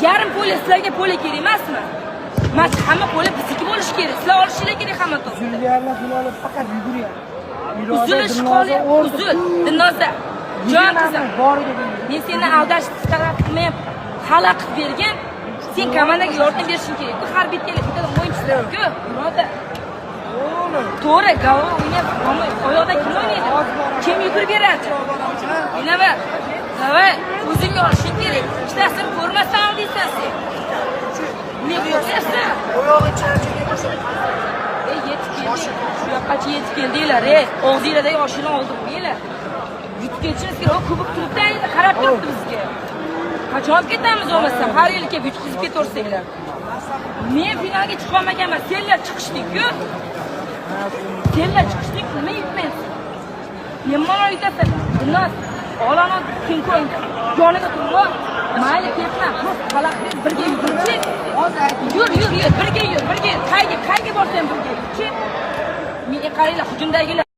Yarim poli sizlarga poli kerak emasmi? Mas hamma poli bizniki bo'lishi kerak. Sizlar olishinglar kerak hamma to'g'ri. Zulgarlar finali faqat yuguryapti. Uzilish qolyapti, uzil. Dinoza. Jon qizim, men seni aldash taraf qilmayapman. Xalaqit bergan, sen komandaga yordam berishing kerak. Bu har bitta o'yinchilar-ku, birodar. To'g'ri, gol o'ynayapti. Oyoqda kim o'ynaydi? Kim yugurib beradi? Nima? Davay, o'zingga olishing kerak. Hech narsani ko'rmasdan oldingsan sen. Nega yo'qsan? Oyog'i charchagan. Yetib keldi. Shu yoqqacha yetib keldinglar, og'zinglardagi oshini oldirmanglar. Yutib ketishimiz kerak. Kubok turibdi, qarab turibdi bizga. Qachon olib ketamiz bo'lmasam, har yil kelib yutqizib ketaversanglar. Men finalga chiqa olmaganman, senlar chiqishdik-ku. Senlar chiqishdik, nima yutmaysiz? Yomon yutasan. Bundan olani tinko'ng joniga turma. Mayli ketma. Xalaqni birga yurchi. Yur, birga yur. Qayga borsang birga yur. Men qaranglar, hujumdagilar